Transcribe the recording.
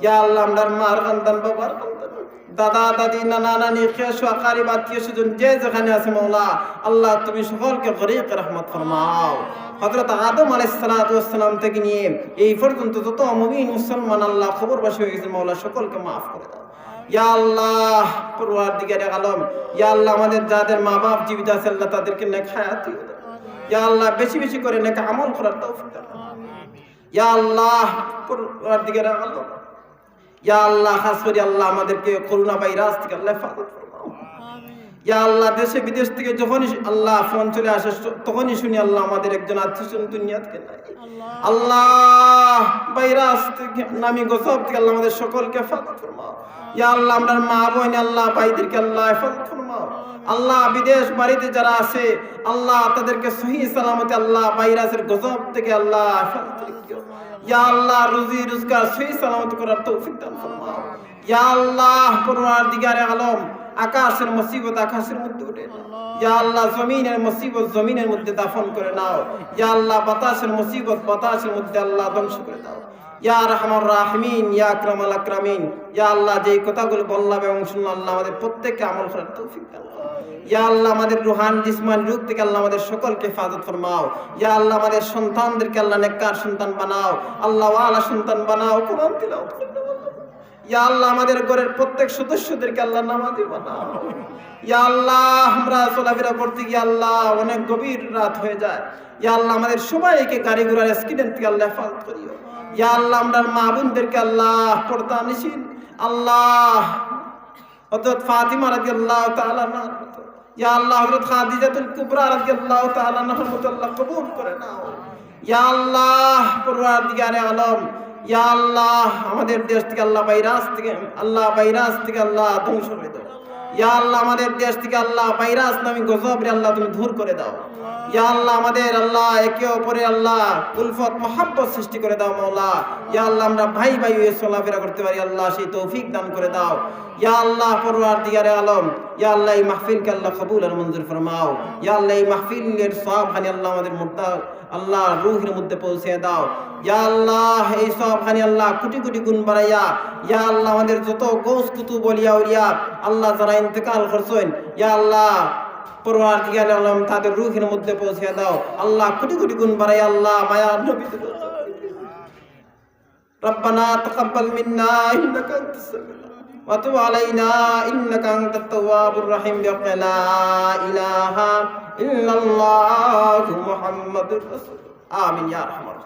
ইয়া আল্লাহ আমরার মার কান্দান বাবার কান্দান দাদা দাদি নানা নানি খেশো আকারিব আত্মীয় স্বজন যে যেখানে আছে মৌলা আল্লাহ তুমি সকলকে গরিক রহমত ফরমাও। হযরত আদম আলাইহিস সালাতু ওয়াস সালাম থেকে নিয়ে এই পর্যন্ত যত মুমিন মুসলমান আল্লাহ খবরবাসী হয়ে গেছে মৌলা সকলকে মাফ করে দাও। ইয়া আল্লাহ পরওয়ারদিগারে আলম, ইয়া আল্লাহ আমাদের যাদের মা বাপ জীবিত আছে আল্লাহ তাদেরকে নেক হায়াত দিও। ইয়া আল্লাহ বেশি বেশি করে নেক আমল করার তৌফিক দাও। ইয়া আল্লাহ পরওয়ারদিগারে আলম, ইয়া আল্লাহ খাস করে আল্লাহ আমাদেরকে করোনা ভাইরাস থেকে আল্লাহ হেফাজত ফরমাও। ইয়া আল্লাহ দেশে বিদেশ থেকে যখনই আল্লাহ ফোন চলে আসে তখনই শুনি আল্লাহ আমাদের একজন আত্মীয়স্বজন দুনিয়াতে নাই। আল্লাহ ভাইরাস থেকে নামি গজব থেকে আল্লাহ আমাদের সকলকে হেফাজত ফরমাও। ইয়া আল্লাহ আমরার মা বোন আল্লাহ ভাইদেরকে আল্লাহ হেফাজত ফরমাও। আল্লাহ বিদেশ বাড়িতে যারা আছে আল্লাহ তাদেরকে সহি সালামতে আল্লাহ ভাইরাসের গজব থেকে আল্লাহ হেফাজত রেখো। ইয়া আল্লাহ রুজি রোজগার সহি সালামত করার তৌফিক দান ফরমাও। ইয়া আল্লাহ পরওয়ারদিগারে আলম আকাশের মুসিবত আকাশের মধ্যে উঠে নাও। ইয়া আল্লাহ জমিনের মুসিবত জমিনের মধ্যে দাফন করে নাও। ইয়া আল্লাহ বাতাসের মুসিবত বাতাসের মধ্যে আল্লাহ ধ্বংস করে দাও। ইয়া রাহমার রাহিমিন, ইয়া আকরামাল আকরামিন, ইয়া আল্লাহ যেই কথাগুলো বললাম এবং শুনলাম আল্লাহ আমাদের প্রত্যেককে আমল করার তৌফিক দান করো। ইয়া আল্লাহ আমাদের রুহান জিসমানি রোগ থেকে আল্লাহ আমাদের সকলকে হেফাজত ফরমাও। ইয়া আল্লাহ আমাদের সন্তানদেরকে আল্লাহ নেককার সন্তান বানাও, আল্লাহ ওয়ালা সন্তান বানাও, কোরআন তিলাওয়াত করতে বানাও। ইয়া আল্লাহ আমাদের ঘরের প্রত্যেক সদস্যদেরকে আল্লাহ নামাজি বানাও। ইয়া আল্লাহ আমরা চলাফেরা করতে গিয়ে আল্লাহ অনেক গভীর রাত হয়ে যায়। ইয়া আল্লাহ আমাদের সবাইকে গাড়ি ঘোড়ার অ্যাক্সিডেন্ট থেকে আল্লাহ হেফাজত করিও। ইয়া আল্লাহ আমরা মা বোনদেরকে আল্লাহ পর্দা নিশিন আল্লাহ হযরত ফাতিমা রাদিয়াল্লাহু তাআলা আনহা, ইয়া আল্লাহ হযরত খাদিজাতুল কুবরা রাদিয়াল্লাহু তাআলা আনহা আল্লাহ কবুল করে নাও। ইয়া আল্লাহ পরওয়ারদিগারে আলম, ইয়া আল্লাহ আমাদের দেশ থেকে আল্লাহ ভাইরাস থেকে আল্লাহ ধ্বংস করে দাও। ইয়া আল্লাহ আমাদের দেশ থেকে আল্লাহ ভাইরাস নামে গজবরে আল্লাহ তুমি দূর করে দাও। ইয়া আল্লাহ আমাদের আল্লাহ একে অপরে আল্লাহ উলফত মহব্বত সৃষ্টি করে দাও মওলা। ইয়া আল্লাহ আমরা ভাই ভাই হয়ে চলাফেরা করতে পারি আল্লাহ সেই তৌফিক দান করে দাও। ইয়া আল্লাহ পরওয়ারদিগারে আলম, ইয়া আল্লাহ এই মাহফিলকে আল্লাহ কবুল আর মঞ্জুর ফরমাও। ইয়া আল্লাহ এই মাহফিলের সওয়াব খানি আল্লাহ আমাদের মুর্দা আল্লাহ রূহের মধ্যে পৌঁছে দাও। ইয়া আল্লাহ এই সওয়াব খানি আল্লাহ কোটি কোটি গুণ বাড়াইয়া ইয়া আল্লাহ আমাদের যত গৌস কুতুব ওলিয়া উলিয়া আল্লাহ যারা ইন্তেকাল করছেন ইয়া আল্লাহ পরওয়ারদিগারে আলম তাদের রূহের মধ্যে পৌঁছে দাও। আল্লাহ কোটি কোটি গুণ বাড়াইয়া আল্লাহ মায়ার নবী রব্বানা তাকাব্বাল মিন্না ইন্নাকা আনতাস সামিউল وتب علينا إنك أنت التواب الرحيم لا إله إلا الله محمد رسول آمين يا رحمن